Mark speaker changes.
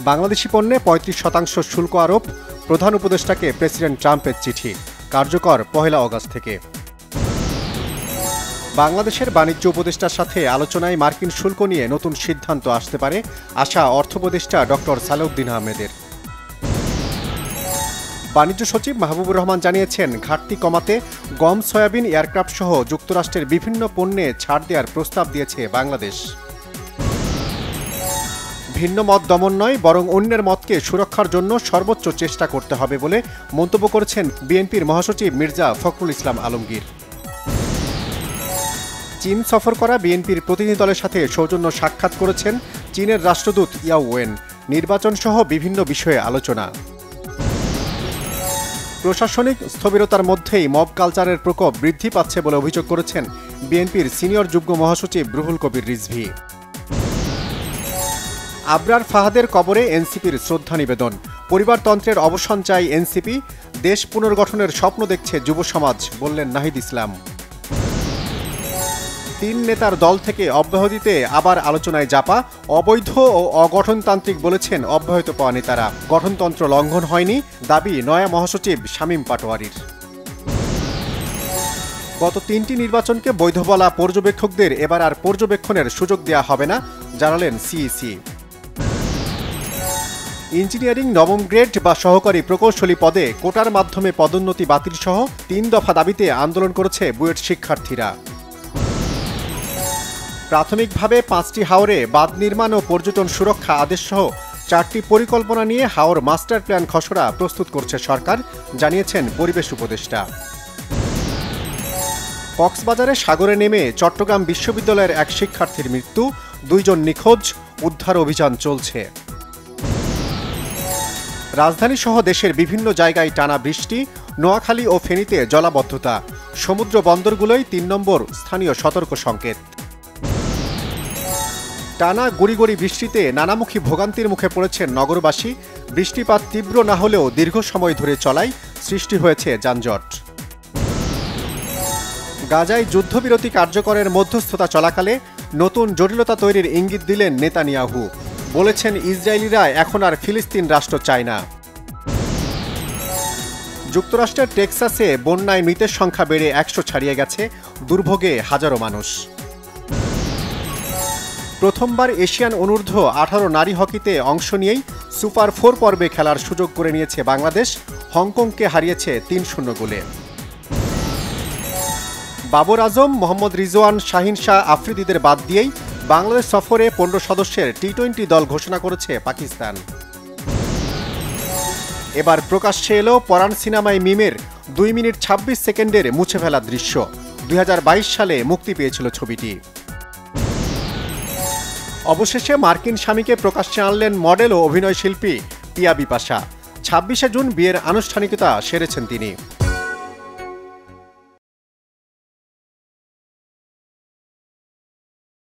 Speaker 1: বাংলাদেশি পণ্যে ৩৫% শুল্ক আরোপ, প্রধান উপদেষ্টাকে প্রেসিডেন্ট ট্রাম্পের চিঠি, কার্যকর ১ আগস্ট থেকে। বাংলাদেশের বাণিজ্য উপদেষ্টার সাথে আলোচনায় মার্কিন শুল্ক নিয়ে নতুন সিদ্ধান্ত আসতে পারে আশা অর্থ উপদেষ্টা ডক্টর সালেউদ্দিন আহমেদের। বাণিজ্য সচিব মাহবুবুর রহমান জানিয়েছেন, ঘাটতি কমাতে গম, সয়াবিন, এয়ারক্রাফট সহ যুক্তরাষ্ট্রের বিভিন্ন পণ্যে ছাড় দেওয়ার প্রস্তাব দিয়েছে বাংলাদেশ। ভিন্ন মত দমন নয়, বরং অন্যের মতকে সুরক্ষার জন্য সর্বোচ্চ চেষ্টা করতে হবে বলে মন্তব্য করেছেন বিএনপির মহাসচিব মির্জা ফখরুল ইসলাম আলমগীর। চীন সফর করা বিএনপির প্রতিনিধি দলের সাথে সৌজন্য সাক্ষাৎ করেছেন চীনের রাষ্ট্রদূত ইয়াও ওয়েন। নির্বাচন সহ বিভিন্ন বিষয়ে আলোচনা। প্রশাসনিক স্থবিরতার মধ্যেই মব কালচারের প্রকোপ বৃদ্ধি পাচ্ছে বলে অভিযোগ করেছেন বিএনপির সিনিয়র যুগ্ম মহাসচিব রুহুল কবির রিজভী। আবরার ফাহাদের কবরে এনসিপির শ্রদ্ধা নিবেদন, পরিবারতন্ত্রের অবসান চাই এনসিপি, দেশ পুনর্গঠনের স্বপ্ন দেখছে যুব সমাজ, বললেন নাহিদ ইসলাম। ৩ নেতার দল থেকে অব্যাহতিতে আবার আলোচনায় জাপা, অবৈধ ও অগঠনতান্ত্রিক বলেছেন অব্যাহত পাওয়া নেতারা, গঠনতন্ত্র লঙ্ঘন হয়নি, দাবি নয়া মহাসচিব শামীম পাটোয়ারির। গত 3টি নির্বাচনকে বৈধ বলা পর্যবেক্ষকদের এবার আর পর্যবেক্ষণের সুযোগ দেওয়া হবে না, জানালেন সিইসি। ইঞ্জিনিয়ারিং নবম গ্রেড বা সহকারী প্রকৌশলী পদে কোটার মাধ্যমে পদোন্নতি বাতিল সহ 3 দফা দাবিতে আন্দোলন করেছে বুয়েট শিক্ষার্থীরা। প্রাথমিকভাবে 5টি হাওরে বাঁধ নির্মাণ ও পর্যটন সুরক্ষা আদেশ সহ 4টি পরিকল্পনা নিয়ে হাওর মাস্টার প্ল্যান খসড়া প্রস্তুত করছে সরকার, জানিয়েছেন পরিবেশ উপদেষ্টা। কক্সবাজারে সাগরে নেমে চট্টগ্রাম বিশ্ববিদ্যালয়ের এক শিক্ষার্থীর মৃত্যু, 2 জন নিখোঁজ, উদ্ধার অভিযান চলছে। রাজধানী সহ দেশের বিভিন্ন জায়গায় টানা বৃষ্টি, নোয়াখালী ও ফেনীতে জলাবদ্ধতা, সমুদ্র বন্দরগুলোই 3 নম্বর স্থানীয় সতর্ক সংকেত। টানা গুড়ি বৃষ্টিতে নানামুখী ভোগান্তির মুখে পড়েছেন নগরবাসী। বৃষ্টিপাত তীব্র না হলেও দীর্ঘ সময় ধরে চলায় সৃষ্টি হয়েছে যানজট। গাজায় যুদ্ধবিরতি কার্যকরের মধ্যস্থতা চলাকালে নতুন জটিলতা তৈরির ইঙ্গিত দিলেন নেতানিয়াহু, বলেছেন ইসরায়েলিরা এখন আর ফিলিস্তিন রাষ্ট্র চায় না। যুক্তরাষ্ট্রের টেক্সাসে বন্যায় মৃতের সংখ্যা বেড়ে 100 ছাড়িয়ে গেছে, দুর্ভোগে হাজারো মানুষ। প্রথমবার এশিয়ান অনূর্ধ্ব 18 নারী হকিতে অংশ নিয়েই সুপার 4 পর্বে খেলার সুযোগ করে নিয়েছে বাংলাদেশ, হংকংকে হারিয়েছে 3-0 গোলে। বাবর আজম, মোহাম্মদ রিজওয়ান, শাহিন শাহ আফ্রিদিদের বাদ দিয়েই বাংলাদেশ সফরে 15 সদস্যের টি-20 দল ঘোষণা করেছে পাকিস্তান। এবার প্রকাশ্যে এলো পরাণ সিনেমায় মিমের 2 মিনিট 26 সেকেন্ডের মুছে ফেলা দৃশ্য। 2022 সালে মুক্তি পেয়েছিল ছবিটি। অবশেষে মার্কিন স্বামীকে প্রকাশ্যে আনলেন মডেল ও অভিনয় শিল্পী পিয়া বিপাশা। 26শে জুন বিয়ের আনুষ্ঠানিকতা সেরেছেন তিনি।